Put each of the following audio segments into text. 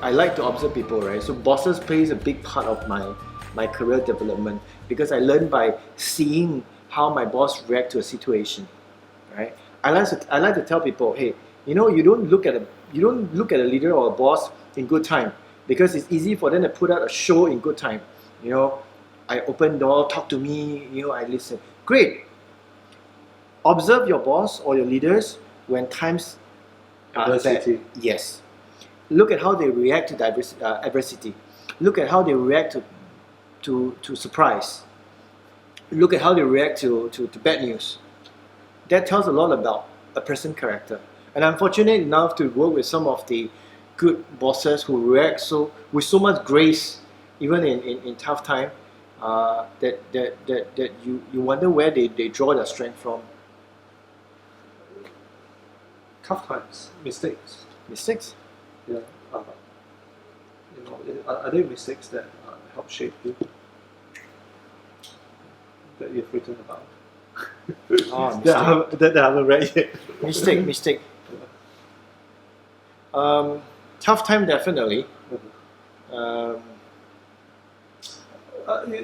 I like to observe people, right? So bosses plays a big part of my career development because I learn by seeing how my boss react to a situation, right? I like to tell people, hey, you don't look at a leader or a boss in good time because it's easy for them to put out a show in good time. I open door, talk to me, I listen. Great. Observe your boss or your leaders when times are Adversity. bad. Yes. Look at how they react to adversity. Look at how they react to surprise. Look at how they react to bad news. That tells a lot about a person's character. And I'm fortunate enough to work with some of the good bosses who react with so much grace, even in tough time, that you wonder where they draw their strength from. Tough times, mistakes. Mistakes. Yeah. Are there mistakes that help shape you? That you've written about? That I haven't read yet. Mistake. Tough time, definitely.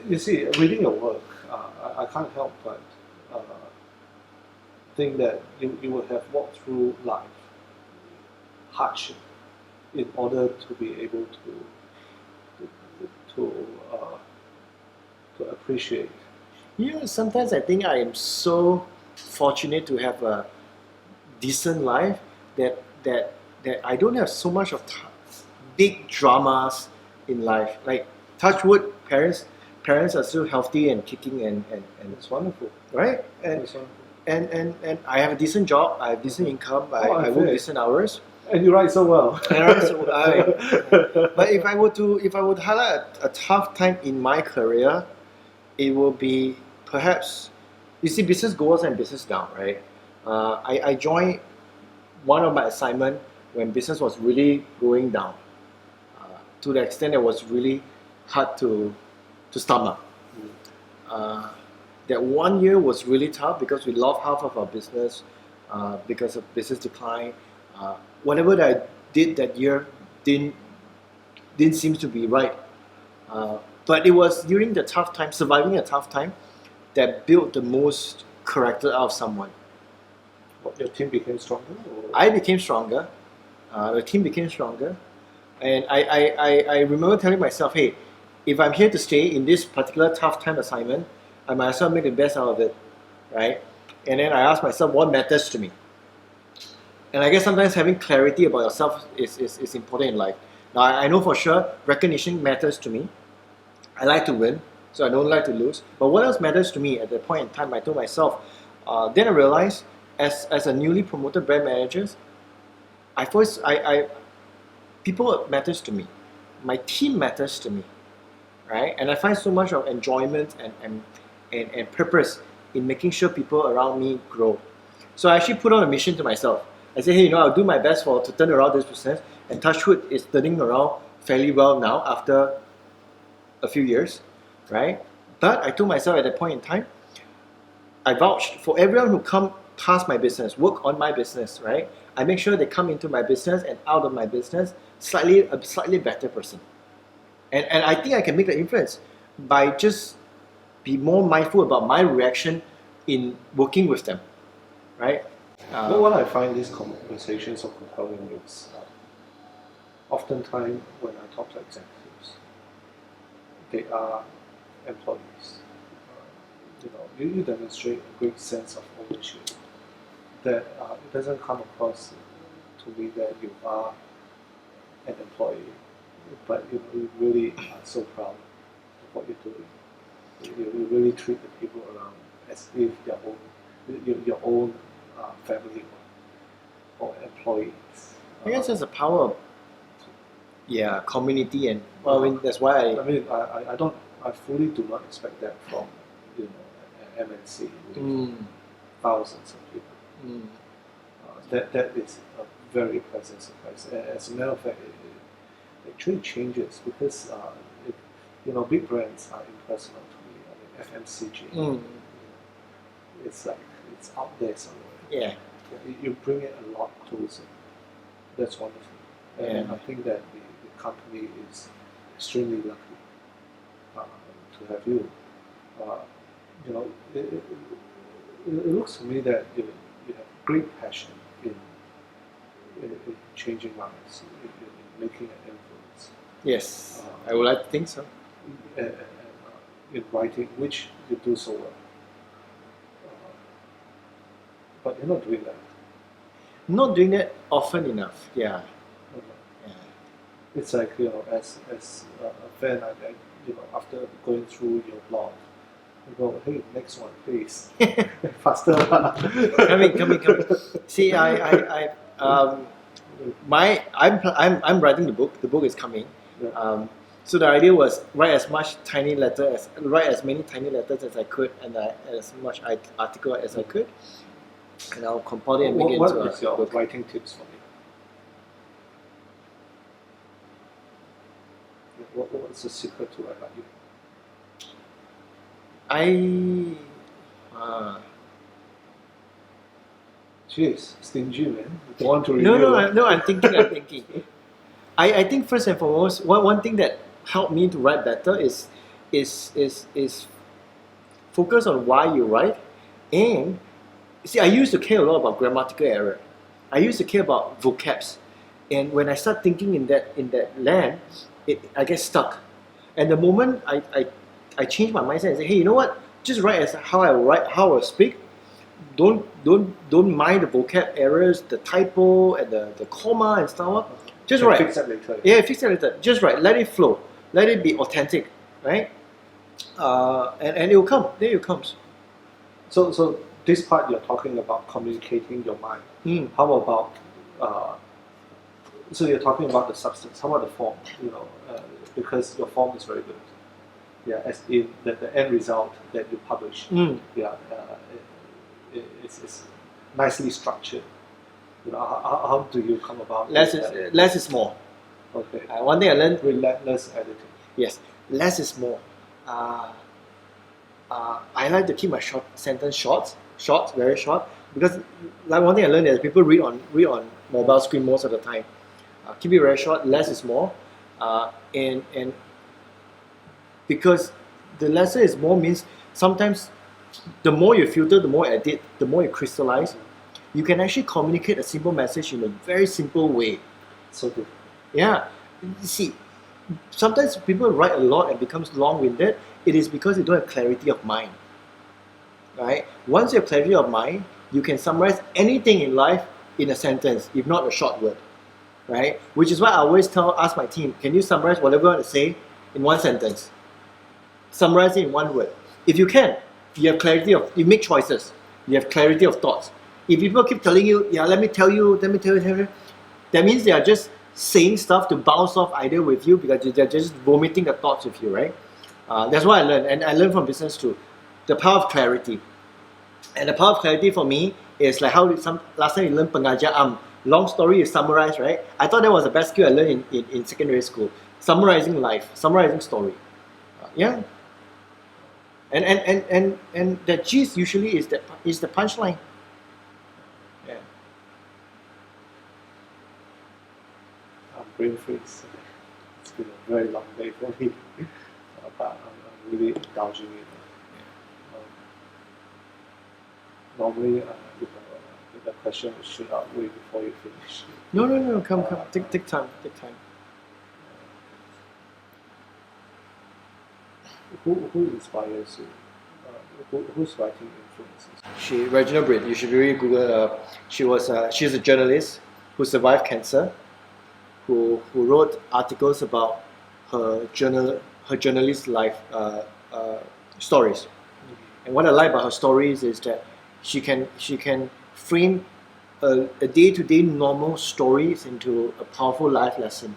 You see, reading your work, I can't help but think that you would have walked through life, hardship, in order to be able to appreciate. Sometimes I think I am so fortunate to have a decent life that I don't have so much of big dramas in life. Like, touch wood, parents are still healthy and kicking and It's wonderful. right? It's wonderful. And I have a decent job, I have decent income, I work decent hours. And you write so well. But if I were to highlight a tough time in my career, it will be perhaps, you see, business goes and business down, right? I joined one of my assignment when business was really going down, to the extent it was really hard to stomach. That 1 year was really tough because we lost half of our business because of business decline. Whatever that I did that year didn't seem to be right. But it was during the tough time, surviving a tough time, that built the most character out of someone. Your team became stronger? Or? I became stronger. The team became stronger. And I remember telling myself, hey, if I'm here to stay in this particular tough time assignment, I might as well make the best out of it, right? And then I asked myself, what matters to me? And I guess sometimes having clarity about yourself is important in life. Now, I know for sure recognition matters to me. I like to win, so I don't like to lose. But what else matters to me at that point in time? I told myself, then I realized, as a newly promoted brand manager, people matters to me. My team matters to me, right? And I find so much of enjoyment and purpose in making sure people around me grow. So I actually put on a mission to myself. I said, hey, I'll do my best to turn around this business. And touch wood is turning around fairly well now after a few years, right? But I told myself at that point in time, I vouched for everyone who come past my business, work on my business, right? I make sure they come into my business and out of my business a slightly better person. And I think I can make the influence by just be more mindful about my reaction in working with them, right? What I find these conversations so compelling is oftentimes when I talk to executives, they are employees. You demonstrate a great sense of ownership. That it doesn't come across to me that you are an employee, but you really are so proud of what you're doing. You really treat the people around as if they're your own family or employees. I guess there's a power of community, and that's why I fully do not expect that from an MNC with thousands of people. That is a very pleasant surprise. As a matter of fact, it actually changes because big brands are impersonal to me. FMCG, it's like it's out there somewhere. Yeah. You bring it a lot closer. That's wonderful. And I think that the company is extremely lucky to have you. Uh, you know, it looks to me that you have great passion in changing lives, in making an influence. Yes, I would like to think so. And in writing, which you do so well. But you're not doing that. Not doing that often enough. Yeah. Okay. Yeah. It's like, as a fan, I after going through your blog, you go, hey, next one, please, faster. coming. See, I'm writing the book. The book is coming. Yeah. So the idea was write as many tiny letters as I could, and as much article as I could, and I'll compile it and make it What into is a your book. writing tips for me? What's the secret to write like you? Jeez, stingy man. Don't want to reveal. I'm thinking. I think first and foremost, one thing that helped me to write better is focus on why you write, and see, I used to care a lot about grammatical error. I used to care about vocabs, and when I start thinking in that land, I get stuck. And the moment I change my mindset and say, hey, you know what? Just write as how I speak. Don't mind the vocab errors, the typo and the comma and stuff. Just Can write. fix that later. Yeah, fix it later. Just write. Let it flow. Let it be authentic, right? And it will come. Then it comes. So this part you're talking about communicating your mind. Mm. How about so you're talking about the substance? How about the form? Because your form is very good. Yeah, as in the end result that you publish. Mm. Yeah, it's nicely structured. How do you come about Less that? less is more. Okay. One thing I learned. Relentless editing. Yes, less is more. I like to keep my sentence short, very short, because like one thing I learned is people read on mobile screen most of the time. Keep it very short. Less is more, and because the lesser is more means sometimes the more you filter, the more you edit, the more you crystallize. You can actually communicate a simple message in a very simple way. So good. Yeah, you see, sometimes people write a lot and becomes long-winded. It is because they don't have clarity of mind. Right? Once you have clarity of mind, you can summarize anything in life in a sentence, if not a short word. Right? Which is why I always ask my team, can you summarize whatever you want to say in one sentence? Summarize it in one word. If you can, you have clarity you make choices. You have clarity of thoughts. If people keep telling you, yeah, let me tell you, that means they are just saying stuff to bounce off idea with you because they're just vomiting the thoughts with you, right? That's what I learned, and I learned from business too. The power of clarity. And the power of clarity for me is like last time you learned pengaja long story is summarized, right? I thought that was the best skill I learned in secondary school. Summarizing life, summarizing story. Yeah. And the gist usually is the punchline. Yeah. I'm brain freeze. It's been a very long day for me, but I'm really indulging in it. Normally, the question will shoot out way before you finish. No, come. Take time. Who inspires you? Who's writing influences? Regina Britt. You should really Google. She's a journalist who survived cancer, who wrote articles about her journalist life stories. Mm-hmm. And what I like about her stories is that she can frame a day-to-day normal stories into a powerful life lesson.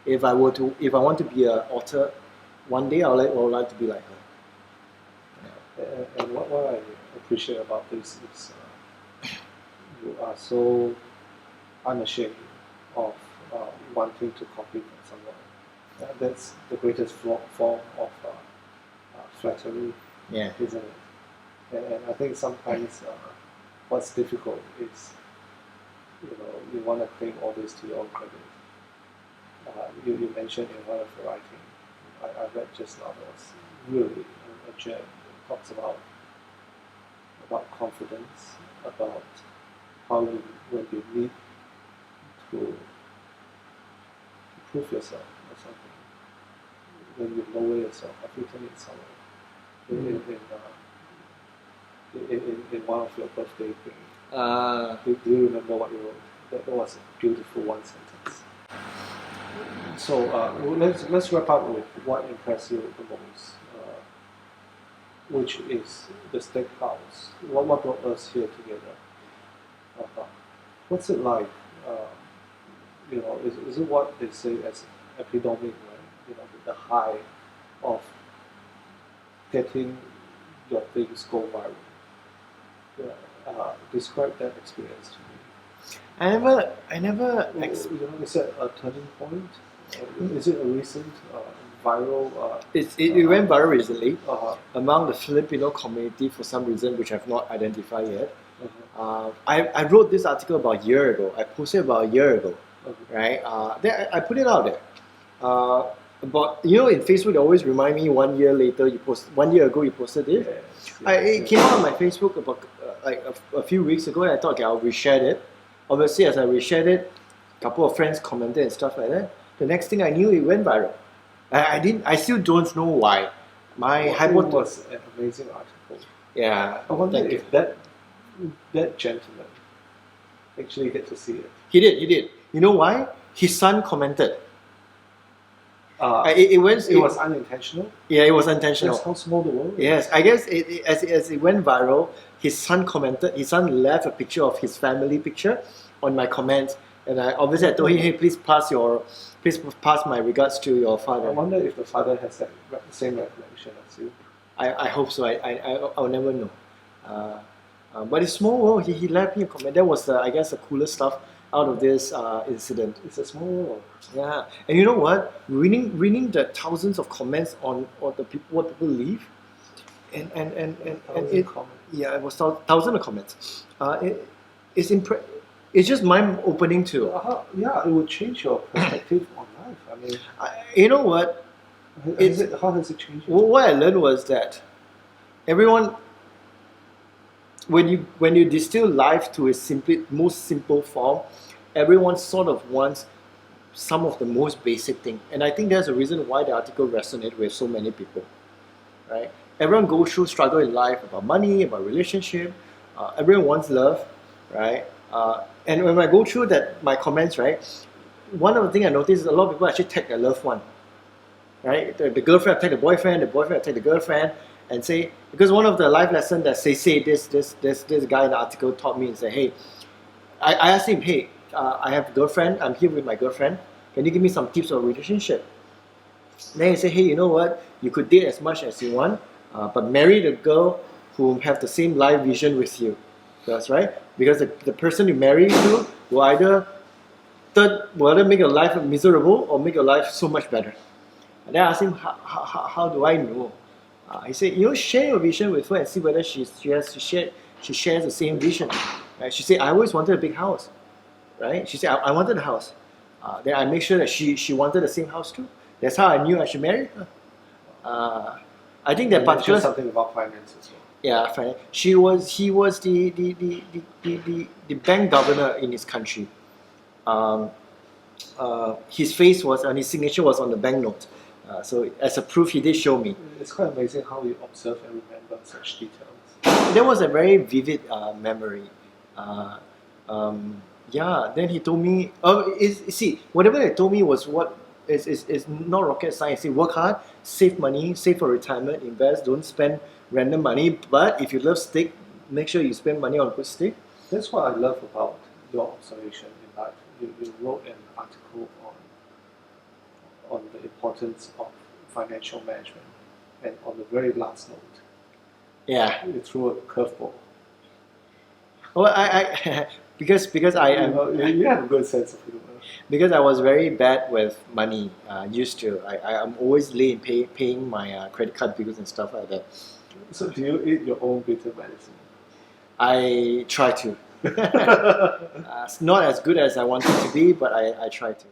If I want to be an author, one day I would like to be like her. And what I appreciate about this is you are so unashamed of wanting to copy from someone. That's the greatest form of flattery, Yeah. isn't it? And I think sometimes what's difficult is you want to claim all this to your own credit. You mentioned in one of your writing, I read just now, that was really a gem. It talks about confidence, about how you, when you need to prove yourself or something, when you lower yourself, I've written it somewhere in one of your birthday things. Do you remember what you wrote? That was a beautiful one sentence. So let's wrap up with what impressed you the most, which is the steakhouse. What brought us here together? What's it like? Is it what they say as epidemic, right? The high of getting your things go viral. Describe that experience to me. I never. Is that a turning point? Is it a recent viral? It went viral recently Uh-huh. among the Filipino community for some reason which I've not identified yet. Uh-huh. I wrote this article about a year ago. I posted about a year ago, Okay. right? Then I put it out there. But in Facebook they always remind me 1 year later you post 1 year ago you posted it. It came out on my Facebook about a few weeks ago, and I thought, okay, I'll reshare it. Obviously, as I reshared it, a couple of friends commented and stuff like that. The next thing I knew, it went viral. I still don't know why. My It hypothesis was an amazing article. Yeah, I wonder thank you. if that gentleman actually get to see it. He did. You know why? His son commented. It was unintentional. Yeah, it was intentional. That's how small the world is. Yes, I guess as it went viral, his son commented. His son left a picture of his family picture on my comments, and I told him, hey, please pass my regards to your father. I wonder if the father has that same recollection as you. I hope so. I'll never know. But it's small world. He left me a comment. That was I guess the coolest stuff out of this incident. It's a small world. Yeah, and you know what? Reading the thousands of comments on what people leave, and it, Comments. yeah, it was thousands of comments. It's just mind opening too. Yeah, it would change your perspective on life. I mean, You know what? how has it changed? What I learned was that everyone, when you distill life to its most simple form, everyone sort of wants some of the most basic thing, and I think there's a reason why the article resonated with so many people, right? Everyone goes through struggle in life about money, about relationship. Everyone wants love, right? And when I go through my comments, right, one of the things I noticed is a lot of people actually tag their loved one, right? The girlfriend attack the boyfriend attack the girlfriend, and say, because one of the life lessons that this guy in the article taught me is that, hey, I asked him, hey, I have a girlfriend, I'm here with my girlfriend, can you give me some tips on relationship? Then he said, hey, you know what, you could date as much as you want, but marry the girl who have the same life vision with you. That's right, because the person you marry to will either make your life miserable or make your life so much better. And then I asked him, how do I know? He said, share your vision with her and see whether she shares the same vision. Right? She said, I always wanted a big house. Right? She said, I wanted a house. Then I make sure that she wanted the same house too. That's how I knew I should marry her. I think that particular something about finance as well. Yeah, finance. He was the bank governor in his country. His face was and his signature was on the banknote. So as a proof, he did show me. It's quite amazing how you observe and remember such details. That was a very vivid memory. Yeah, then he told me, see, whatever he told me was what is not rocket science. He work hard, save money, save for retirement, invest, don't spend random money. But if you love steak, make sure you spend money on good steak. That's what I love about your observation in life. You wrote an article on the importance of financial management, and on the very last note, Yeah. you threw a curveball. Well, I because I am You have a good sense of humor. because I was very bad with money. Used to I'm always late in paying my credit card bills and stuff like that. So do you eat your own bitter medicine? I try to. It's not as good as I want it to be, but I try to.